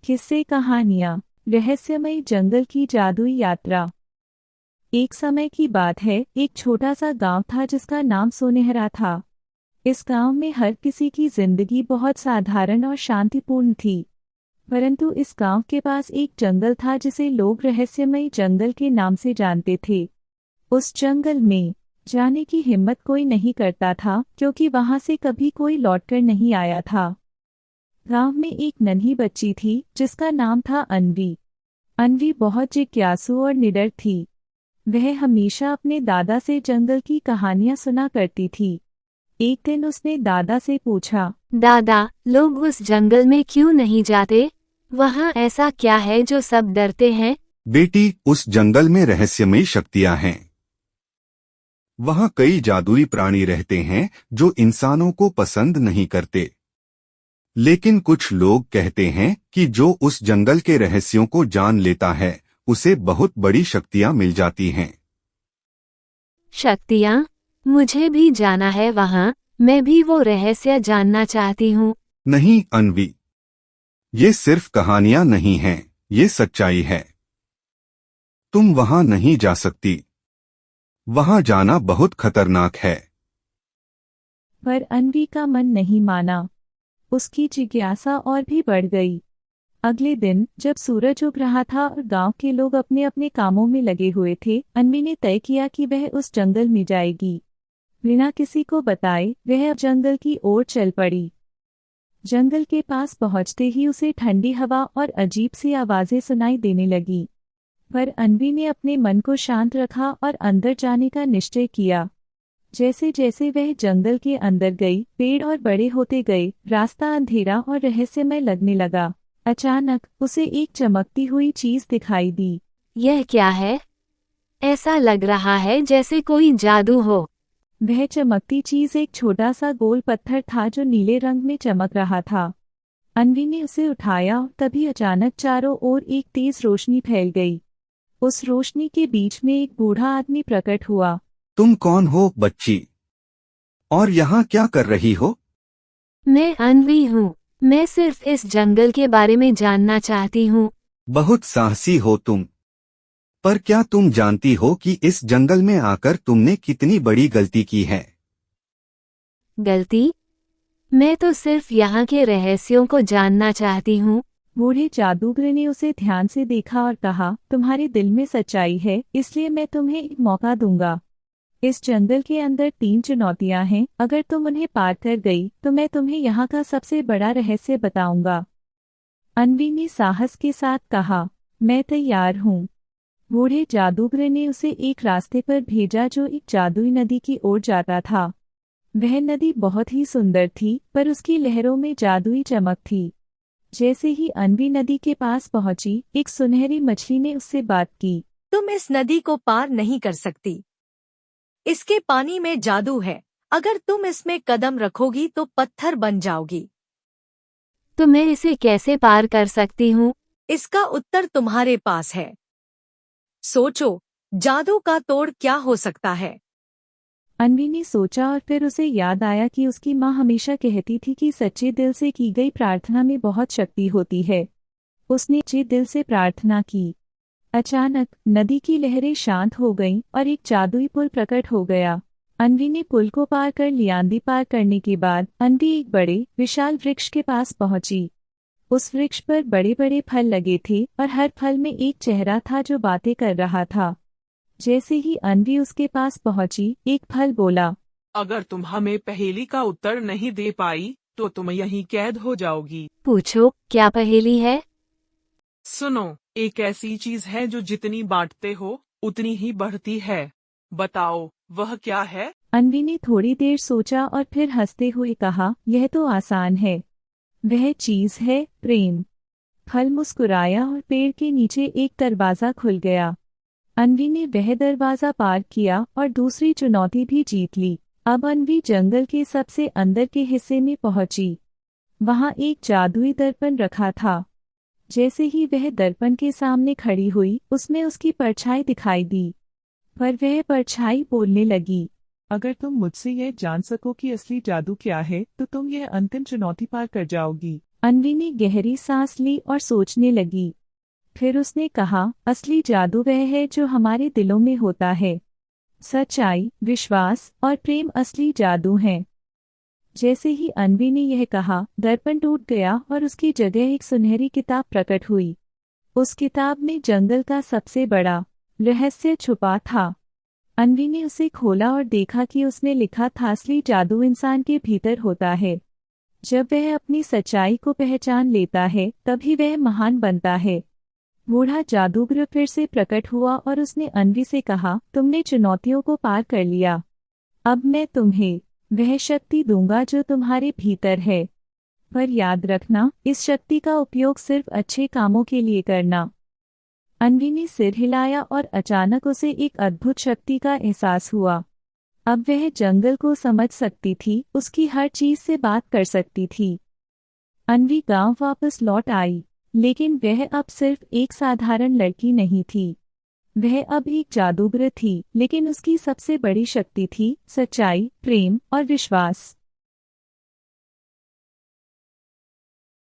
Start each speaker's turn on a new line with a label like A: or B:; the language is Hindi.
A: किस्से कहानियाँ। रहस्यमयी जंगल की जादुई यात्रा। एक समय की बात है, एक छोटा सा गांव था जिसका नाम सोनेहरा था। इस गांव में हर किसी की जिंदगी बहुत साधारण और शांतिपूर्ण थी। परंतु इस गांव के पास एक जंगल था जिसे लोग रहस्यमयी जंगल के नाम से जानते थे। उस जंगल में जाने की हिम्मत कोई नहीं करता था, क्योंकि वहां से कभी कोई लौटकर नहीं आया था। गांव में एक नन्ही बच्ची थी जिसका नाम था अन्वी। अन्वी बहुत जिज्ञासु और निडर थी। वह हमेशा अपने दादा से जंगल की कहानियां सुना करती थी। एक दिन उसने दादा से पूछा,
B: दादा, लोग उस जंगल में क्यों नहीं जाते? वहाँ ऐसा क्या है जो सब डरते हैं?
C: बेटी, उस जंगल में रहस्यमयी शक्तियां हैं। वहाँ कई जादुई प्राणी रहते हैं जो इंसानों को पसंद नहीं करते। लेकिन कुछ लोग कहते हैं कि जो उस जंगल के रहस्यों को जान लेता है उसे बहुत बड़ी शक्तियां मिल जाती हैं।
B: शक्तियाँ? मुझे भी जाना है वहाँ। मैं भी वो रहस्य जानना चाहती हूँ।
C: नहीं अन्वी, ये सिर्फ कहानियां नहीं हैं, ये सच्चाई है। तुम वहां नहीं जा सकती। वहां जाना बहुत खतरनाक है।
A: पर अन्वी का मन नहीं माना। उसकी जिज्ञासा और भी बढ़ गई। अगले दिन जब सूरज उग रहा था और गांव के लोग अपने अपने कामों में लगे हुए थे, अन्वी ने तय किया कि वह उस जंगल में जाएगी। बिना किसी को बताए वह अब जंगल की ओर चल पड़ी। जंगल के पास पहुंचते ही उसे ठंडी हवा और अजीब सी आवाजें सुनाई देने लगी। पर अन्वी ने अपने मन को शांत रखा और अंदर जाने का निश्चय किया। जैसे जैसे वह जंगल के अंदर गई, पेड़ और बड़े होते गए, रास्ता अंधेरा और रहस्यमय लगने लगा। अचानक उसे एक चमकती हुई चीज दिखाई दी।
B: यह क्या है? ऐसा लग रहा है जैसे कोई जादू हो।
A: वह चमकती चीज एक छोटा सा गोल पत्थर था जो नीले रंग में चमक रहा था। अन्वी ने उसे उठाया और तभी अचानक चारों ओर एक तेज रोशनी फैल गई। उस रोशनी के बीच में एक बूढ़ा आदमी प्रकट हुआ।
C: तुम कौन हो बच्ची? और यहाँ क्या कर रही हो?
B: मैं अन्वी हूँ। मैं सिर्फ इस जंगल के बारे में जानना चाहती हूँ।
C: बहुत साहसी हो तुम। पर क्या तुम जानती हो कि इस जंगल में आकर तुमने कितनी बड़ी गलती की है?
B: गलती? मैं तो सिर्फ यहाँ के रहस्यों को जानना चाहती हूँ।
A: बूढ़े जादूगर ने उसे ध्यान से देखा और कहा, तुम्हारे दिल में सच्चाई है, इसलिए मैं तुम्हें एक मौका दूंगा। इस जंगल के अंदर 3 चुनौतियां हैं। अगर तुम उन्हें पार कर गई तो मैं तुम्हें यहाँ का सबसे बड़ा रहस्य बताऊंगा। अन्वी ने साहस के साथ कहा, मैं तैयार हूँ। बूढ़े जादूगर ने उसे एक रास्ते पर भेजा जो एक जादुई नदी की ओर जाता था। वह नदी बहुत ही सुंदर थी, पर उसकी लहरों में जादुई चमक थी। जैसे ही अन्वी नदी के पास पहुंची, एक सुनहरी मछली ने उससे बात की।
D: तुम इस नदी को पार नहीं कर सकती। इसके पानी में जादू है। अगर तुम इसमें कदम रखोगी तो पत्थर बन जाओगी।
B: तो मैं इसे कैसे पार कर सकती हूँ?
D: इसका उत्तर तुम्हारे पास है। सोचो, जादू का तोड़ क्या हो सकता है?
A: अन्वी ने सोचा और फिर उसे याद आया कि उसकी माँ हमेशा कहती थी कि सच्चे दिल से की गई प्रार्थना में बहुत शक्ति होती है। उसने सच्चे दिल से प्रार्थना की। अचानक नदी की लहरें शांत हो गईं और एक जादुई पुल प्रकट हो गया। अन्वी ने पुल को पार कर लिया। पार करने के बाद अन्वी एक बड़े विशाल वृक्ष के पास पहुंची। उस वृक्ष पर बड़े बड़े फल लगे थे और हर फल में एक चेहरा था जो बातें कर रहा था। जैसे ही अन्वी उसके पास पहुंची, एक फल बोला,
E: अगर तुम हमें पहेली का उत्तर नहीं दे पाई तो तुम यहीं कैद हो जाओगी।
B: पूछो, क्या पहेली है?
E: सुनो, एक ऐसी चीज है जो जितनी बांटते हो उतनी ही बढ़ती है। बताओ वह क्या है?
A: अन्वी ने थोड़ी देर सोचा और फिर हंसते हुए कहा, यह तो आसान है। वह चीज है प्रेम। फल मुस्कुराया और पेड़ के नीचे एक दरवाजा खुल गया। अन्वी ने वह दरवाजा पार किया और दूसरी चुनौती भी जीत ली। अब अन्वी जंगल के सबसे अंदर के हिस्से में पहुंची। वहां एक जादुई दर्पण रखा था। जैसे ही वह दर्पण के सामने खड़ी हुई, उसमें उसकी परछाई दिखाई दी। पर वह परछाई बोलने लगी,
F: अगर तुम मुझसे यह जान सको कि असली जादू क्या है तो तुम यह अंतिम चुनौती पार कर जाओगी।
A: अन्वी ने गहरी सांस ली और सोचने लगी। फिर उसने कहा, असली जादू वह है जो हमारे दिलों में होता है। सच्चाई, विश्वास और प्रेम असली जादू हैं। जैसे ही अन्वी ने यह कहा, दर्पण टूट गया और उसकी जगह एक सुनहरी किताब प्रकट हुई। उस किताब में जंगल का सबसे बड़ा रहस्य छुपा था। अन्वी ने उसे खोला और देखा कि उसमें लिखा था, असली जादू इंसान के भीतर होता है। जब वह अपनी सच्चाई को पहचान लेता है तभी वह महान बनता है। बूढ़ा जादूगर फिर से प्रकट हुआ और उसने अन्वी से कहा, तुमने चुनौतियों को पार कर लिया। अब मैं तुम्हें वह शक्ति दूंगा जो तुम्हारे भीतर है। पर याद रखना, इस शक्ति का उपयोग सिर्फ अच्छे कामों के लिए करना। अन्वी ने सिर हिलाया और अचानक उसे एक अद्भुत शक्ति का एहसास हुआ। अब वह जंगल को समझ सकती थी, उसकी हर चीज से बात कर सकती थी। अन्वी गांव वापस लौट आई, लेकिन वह अब सिर्फ एक साधारण लड़की नहीं थी। वह अब एक जादूगर थी, लेकिन उसकी सबसे बड़ी शक्ति थी सच्चाई, प्रेम और विश्वास।